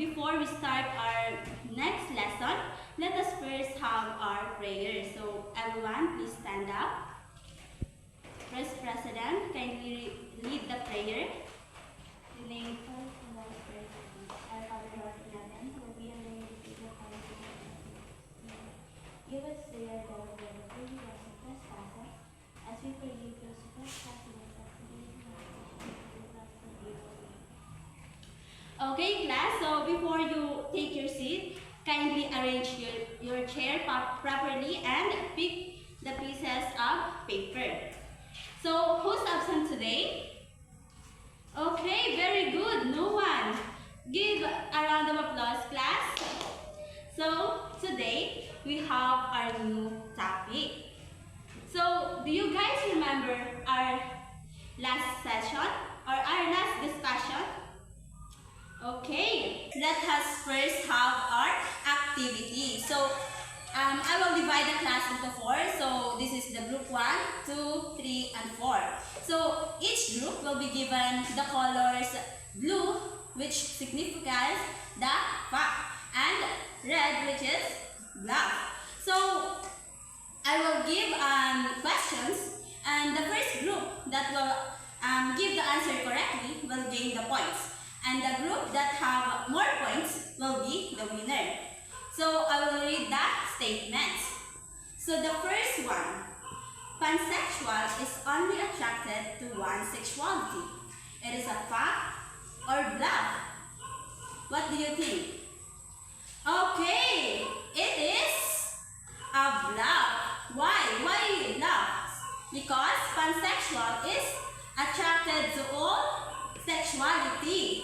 before we start our next lesson, let us first have our prayer. So everyone, please stand up. First President, kindly lead the prayer. In the name of the Lord, our Father who art in heaven, will be your name, be your kingdom. Give us today our daily bread, and forgive us our trespasses, as we forgive those who trespass against us, and lead us not into temptation. Okay, class, so before you take your seat, kindly arrange your chair properly and pick the pieces of paper. So, who's absent today? Okay, very good, no one. Give a round of applause, class. So, today we have our new topic. So, do you guys remember our last session or our last discussion? Okay, let us first have our activity. So, I will divide the class into 4. So, this is the group 1, 2, 3, and 4. So, each group will be given the colors blue, which signifies the fact, and red, which is black. So, I will give questions, and the first group that will give the answer correctly will gain the points. And the group that have more points will be the winner. So, I will read the statements. So, the first one, pansexual is only attracted to one sexuality. It is a fact or bluff? What do you think? Okay, it is a bluff. Why? Why bluff? Because pansexual is attracted to all sexuality.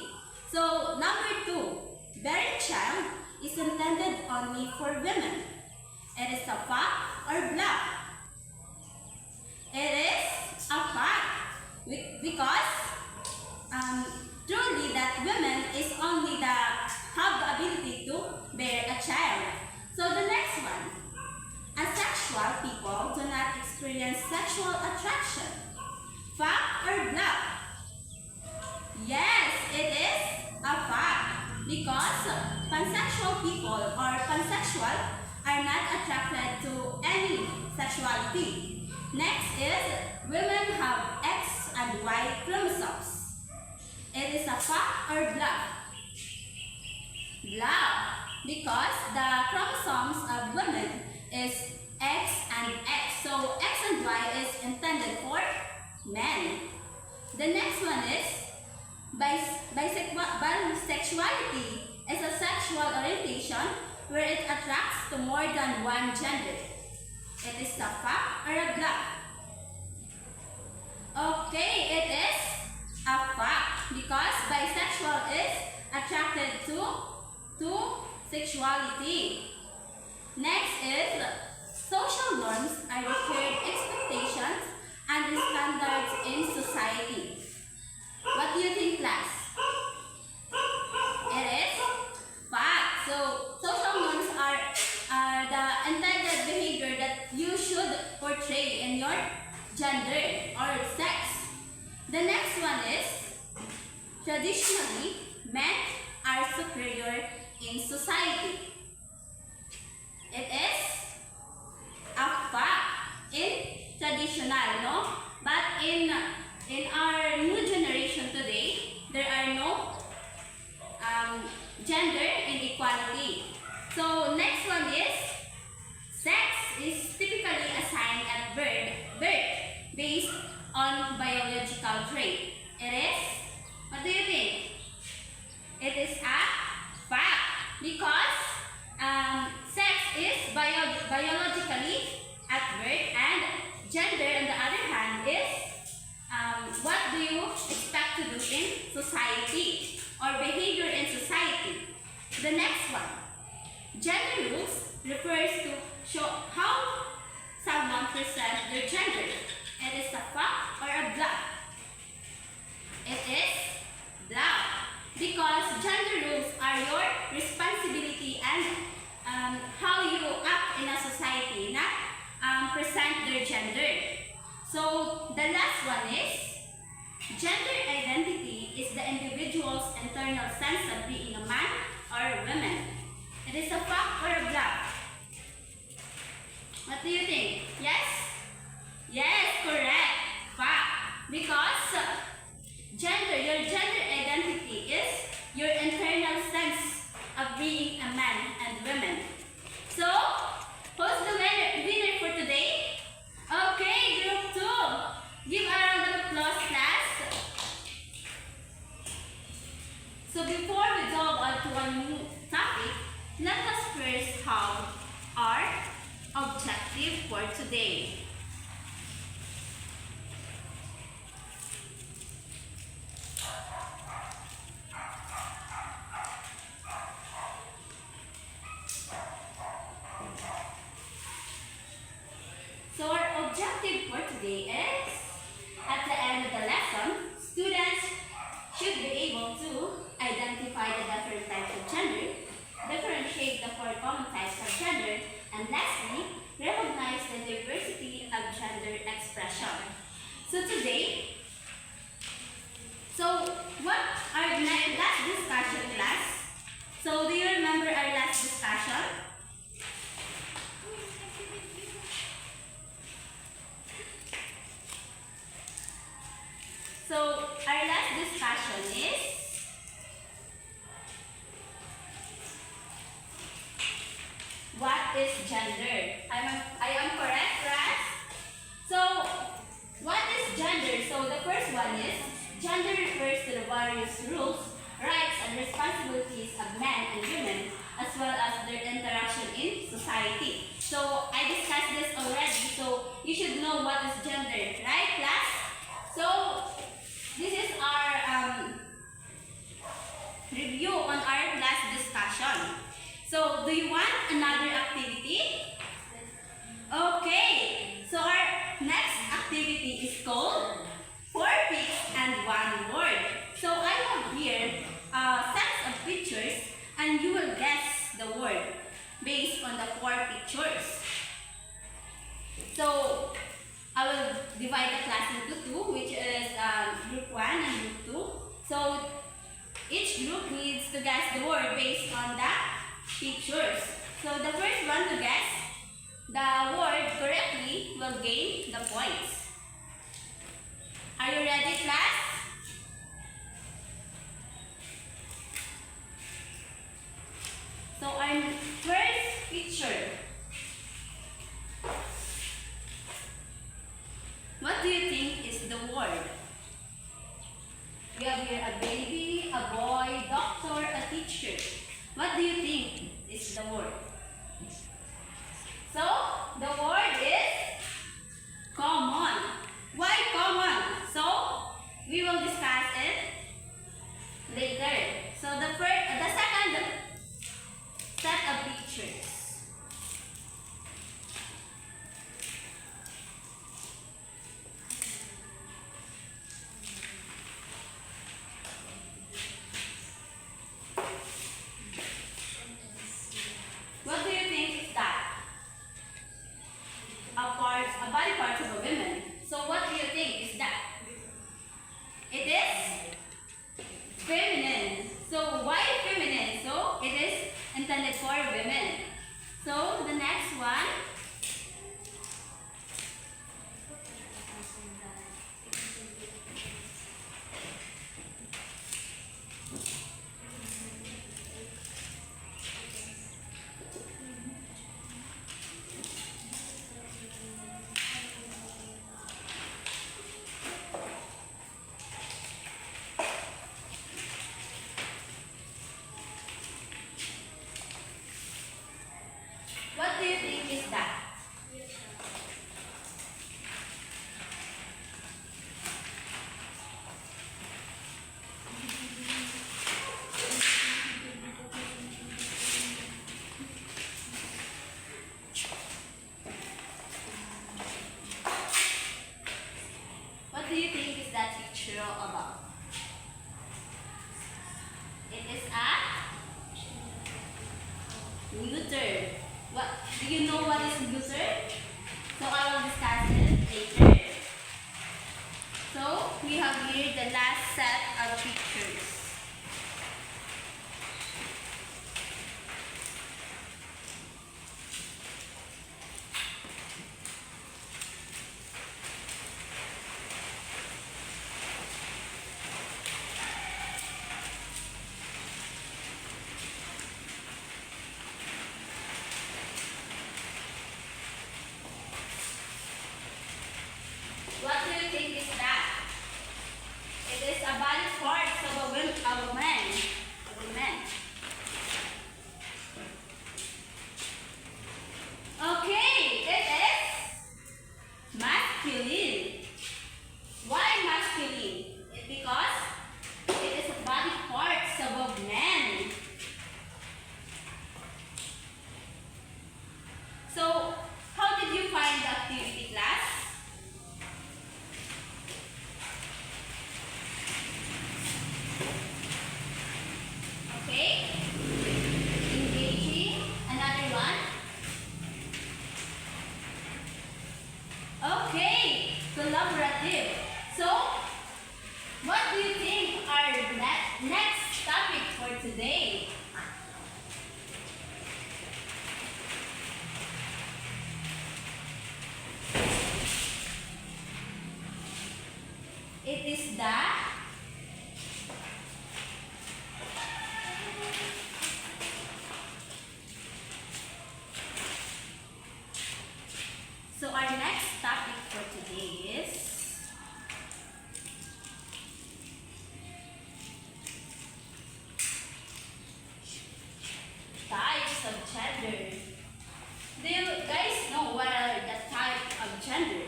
So, number 2, bearing child is intended only for women. It is a fact or bluff? It is a fact because truly that women is only have the ability to bear a child. So the next one, asexual people do not experience sexual attraction. Fact or bluff? Yes, it is a fact because pansexual people or pansexual are not attracted to any sexuality. Next is women have X and Y chromosomes. It is a fact or bluff? Bluff because the chromosomes of women is X and X. So X and Y is intended for men. The next one is bisexuality is a sexual orientation where it attracts to more than one gender. It is a fact or a bluff? Okay, it is a fact because bisexual is attracted to sexuality. Next is social norms are required expectations and standards in society. What do you think, class? It is fact. So, social norms are the intended behavior that you should portray in your gender or sex. The next one is, traditionally, men are superior in society. It is a fact in traditional, no? But in our new generation today, there are no gender inequality. So next one is, sex is typically assigned at birth based on biological trait. It is? What do you think? It is a fact because sex is biologically at birth, and gender on the other hand is what do you expect to do in society or behavior in society. The next one, gender rules refers to show how someone presents their gender. It is a fact or a bluff? It is bluff because gender rules are your responsibility and how you act in a society, not present their gender. So the last one is, gender identity is the individual's internal sense of being a man or or women? It is a fact or a bluff? What do you think? Yes? Yes, correct. Fact. Because your gender identity is your internal sense of being a man and woman. So, who's the winner for today? Okay, group 2. Give a round of applause, class. So before we delve onto a new topic, let us first have our objective for today. So our objective for today is, at the end of the lesson, students should be able to identify the different types of gender, differentiate the four common types of gender, and lastly, recognize the diversity of gender expression. So today, what our last discussion, class? So do you remember our last discussion? So our last discussion is what is gender? I am correct, class? So what is gender? So the first one is gender refers to the various rules, rights, and responsibilities of men and women, as well as their interaction in society. So I discussed this already, so you should know what is gender, right, class? So this is our review on our class discussion. So do you want another activity? Okay, so our next activity is called 4 pics and 1 word. So I have here sets of pictures and you will guess the word based on the 4 pictures. So I will divide the class into 2, which is group 1 and group 2. So each group needs to guess the word based on the pictures. So the first one to guess the word correctly will gain the points. Are you ready, class? So our first picture. What do you think is the word? We have here a baby, a boy, doctor, a teacher. What do you think is the word? So, the word is common. Why common? So, we will discuss it later. So, the second set of pictures. What do you think is that? A body part of a woman. So what do you think is that? It is feminine. So why feminine? So it is intended for women. So the next one. What do you think is that? What do you think is that picture all about? It is a gluten. What do you know what is gluten? So I will discuss it later. So we have here the last set of pictures. masculine? Because it is a body parts of men. So, how did you find the activity, class? Okay. Engaging. Another one. Okay. Collaborative. So, what do you think our next topic for today? It is the So our next topic for today is types of gender. Do you guys know what are the types of gender?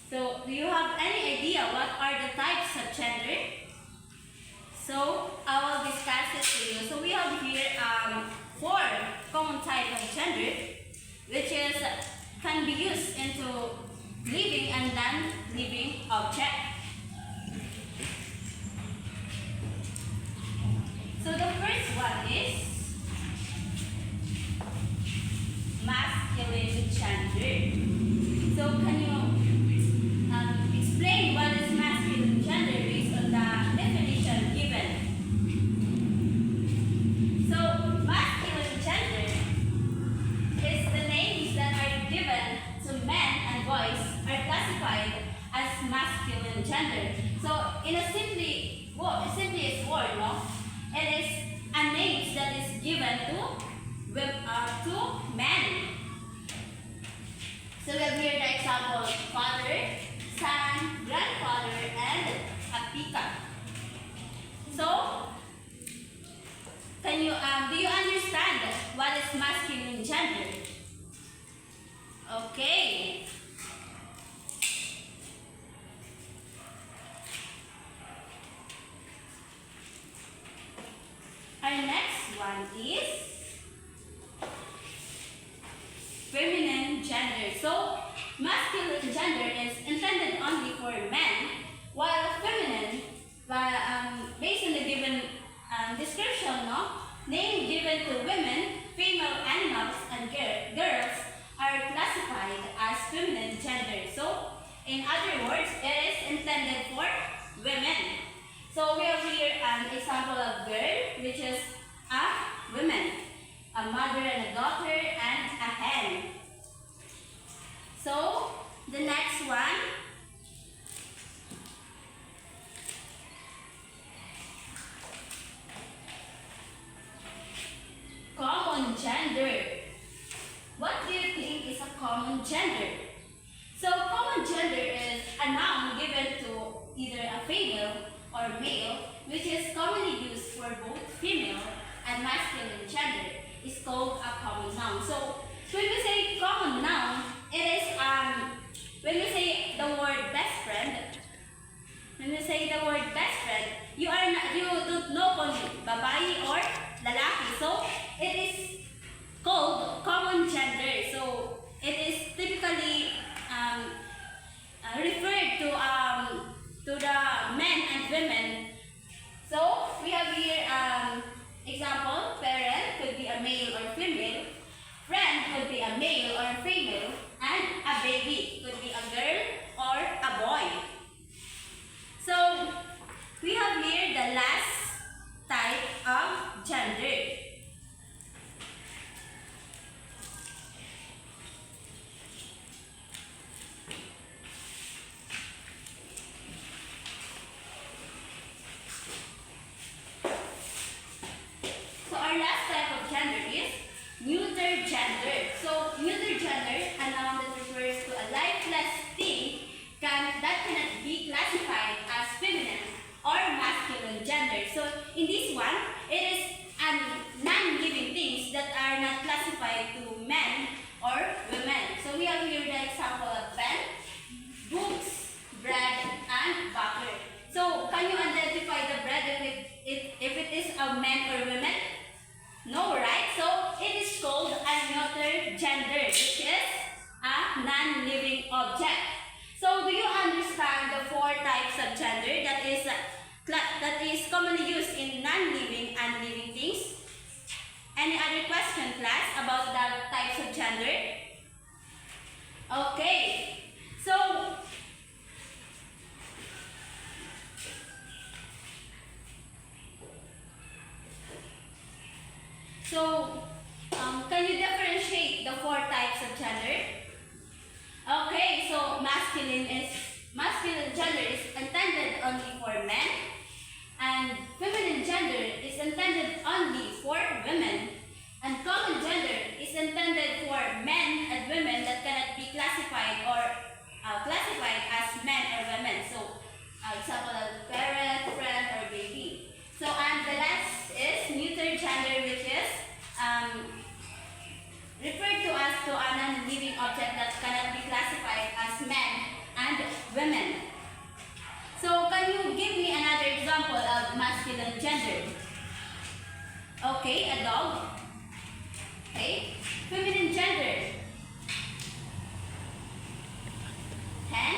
So, do you have any idea what are the types of gender? So, I will discuss it to you. So, we have here 4 common types of gender, which is can be used into living and non-living object. So, the first one is masculine gender. So, can you explain what is masculine gender based on the definition given? So, masculine gender is the names that are given to men and boys are classified as masculine gender. So, in a simplest word, no, it is a name that is given to men. So, we have here the example: father, son, grandfather, and apika. So, can you do you understand what is masculine gender? Okay. Our next one is feminine gender. So, masculine gender is intended only for men, while feminine, based on the given description, no, name given to women, female animals, and girls are classified as feminine gender. So, in other words, it is intended for women. So, we have here an example of girl, which is a woman, a mother and a daughter, and a hen. So, the next one, common gender. What do you think is a common gender? So, common gender is a noun given to either a female or male, which is commonly used for both female and masculine gender, is called a common noun. So, when we say common noun, it is when we say the word best friend. When we say the word best friend, you don't know kung babae or lalaki. So, it is called common gender. So, it is typically referred to the men and women. So, we have here example: parent could be a male or female, friend could be a male or female, and a baby could be a girl or a boy. So, we have here the last type of gender. So, our last type of gender is neuter gender. So, neuter gender, a noun that refers to a lifeless thing that cannot be classified as feminine or masculine gender. So, in this one, it is non-living things that are not classified to men or women. So, we have here the example of pen, books, commonly used in non-living and living things? Any other question, class, about the types of gender? Okay. Can you differentiate the four types of gender? Okay, so masculine gender is intended only for men, and feminine gender is intended only for women, and common gender is intended for men and women that cannot be classified as men or women. So, example, parent, friend, or baby. So, and the last is neuter gender, which is referred to as to a non-living object that cannot be classified as men and women. So, can you give me another example of masculine gender? Okay, a dog. Okay. Feminine gender. Hen.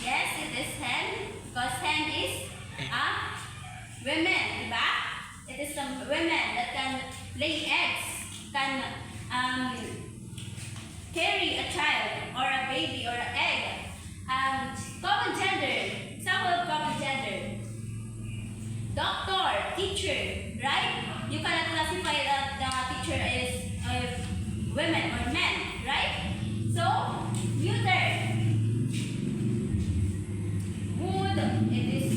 Yes, it is hen. Because hen is women, diba? It is some women that can lay eggs, can carry a child or a baby or an egg. Common gender. Example of common gender. Doctor, teacher, right? You cannot classify that the teacher is women or men, right? So, neuter. Wood, it is